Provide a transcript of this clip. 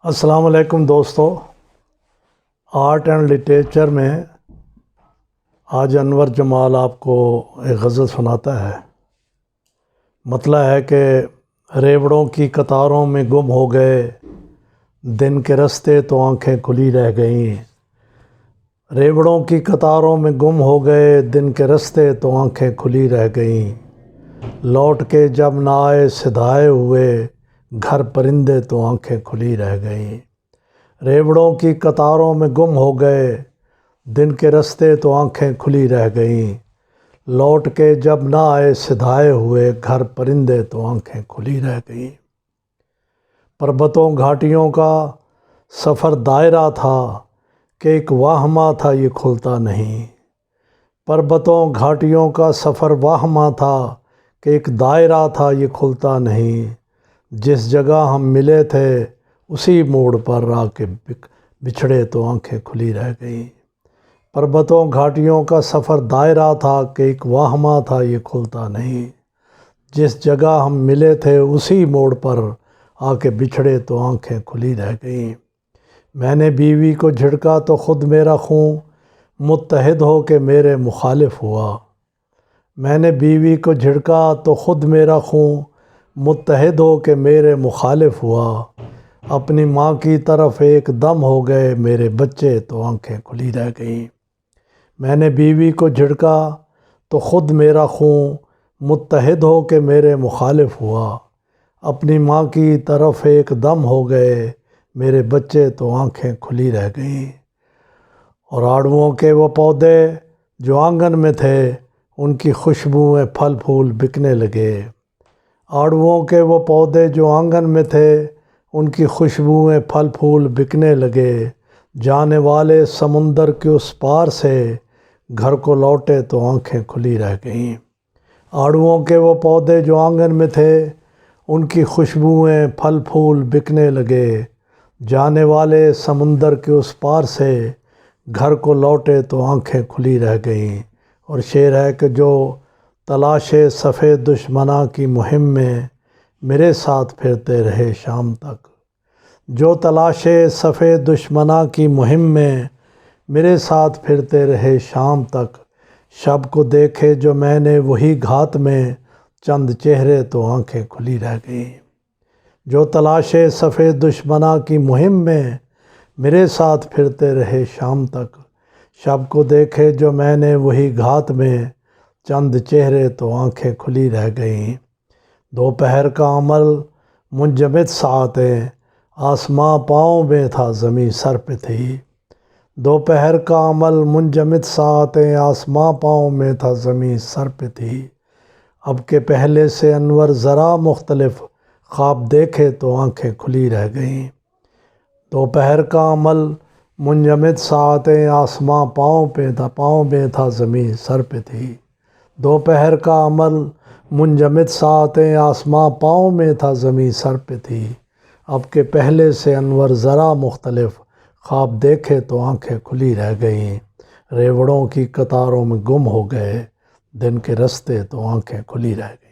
السلام علیکم دوستو، آرٹ اینڈ لٹریچر میں آج انور جمال آپ کو ایک غزل سناتا ہے۔ مطلب ہے کہ ریوڑوں کی قطاروں میں گم ہو گئے دن کے رستے تو آنکھیں کھلی رہ گئیں۔ ریوڑوں کی قطاروں میں گم ہو گئے دن کے رستے تو آنکھیں کھلی رہ گئیں۔ لوٹ کے جب نہ آئے سدھائے ہوئے گھر پرندے تو آنکھیں کھلی رہ گئیں۔ ریوڑوں کی قطاروں میں گم ہو گئے دن کے رستے تو آنکھیں کھلی رہ گئیں۔ لوٹ کے جب نہ آئے سدھائے ہوئے گھر پرندے تو آنکھیں کھلی رہ گئیں۔ پربتوں گھاٹیوں کا سفر دائرہ تھا کہ ایک واہمہ تھا یہ کھلتا نہیں۔ پربتوں گھاٹیوں کا سفر واہمہ تھا کہ ایک دائرہ تھا یہ کھلتا نہیں۔ جس جگہ ہم ملے تھے اسی موڑ پر آ کے بچھڑے تو آنکھیں کھلی رہ گئیں۔ پربتوں گھاٹیوں کا سفر دائرہ تھا کہ ایک واہمہ تھا یہ کھلتا نہیں۔ جس جگہ ہم ملے تھے اسی موڑ پر آ کے بچھڑے تو آنکھیں کھلی رہ گئیں۔ میں نے بیوی کو جھڑکا تو خود میرا خون متحد ہو کے میرے مخالف ہوا۔ میں نے بیوی کو جھڑکا تو خود میرا خون متحد ہو کے میرے مخالف ہوا۔ اپنی ماں کی طرف ایک دم ہو گئے میرے بچے تو آنکھیں کھلی رہ گئیں۔ میں نے بیوی کو جھڑکا تو خود میرا خون متحد ہو کے میرے مخالف ہوا۔ اپنی ماں کی طرف ایک دم ہو گئے میرے بچے تو آنکھیں کھلی رہ گئیں۔ اور آڑوؤں کے وہ پودے جو آنگن میں تھے ان کی خوشبوئیں پھل پھول بکنے لگے۔ آڑوؤں کے وہ پودے جو آنگن میں تھے ان کی خوشبوئیں پھل پھول بکنے لگے۔ جانے والے سمندر کے اس پار سے گھر کو لوٹے تو آنکھیں کھلی رہ گئیں۔ آڑوؤں کے وہ پودے جو آنگن میں تھے ان کی خوشبوئیں پھل پھول بکنے لگے۔ جانے والے سمندر کے اس پار سے گھر کو لوٹے تو آنکھیں کھلی رہ گئیں۔ اور شعر ہے کہ جو تلاش سفید دشمناں کی مہم میں میرے ساتھ پھرتے رہے شام تک۔ جو تلاش سفید دشمناں کی مہم میں میرے ساتھ پھرتے رہے شام تک۔ شب کو دیکھے جو میں نے وہی گھات میں چند چہرے تو آنکھیں کھلی رہ گئیں۔ جو تلاش سفید دشمناں کی مہم میں میرے ساتھ پھرتے رہے شام تک۔ شب کو دیکھے جو میں نے وہی گھات میں چند چہرے تو آنکھیں کھلی رہ گئیں۔ دوپہر کا عمل منجمد ساعتیں آسماں پاؤں میں تھا زمیں سر پہ تھی۔ دوپہر کا عمل منجمد ساعتیں آسماں پاؤں میں تھا زمیں سر پہ تھی۔ اب کے پہلے سے انور ذرا مختلف خواب دیکھے تو آنکھیں کھلی رہ گئیں۔ دوپہر کا عمل منجمد ساعتیں آسماں پاؤں میں تھا زمیں سر پہ تھی۔ دوپہر کا عمل منجمد ساعتیں آسماں پاؤں میں تھا زمیں سر پہ تھی۔ اب کے پہلے سے انور ذرا مختلف خواب دیکھے تو آنکھیں کھلی رہ گئیں۔ ریوڑوں کی قطاروں میں گم ہو گئے دن کے رستے تو آنکھیں کھلی رہ گئیں۔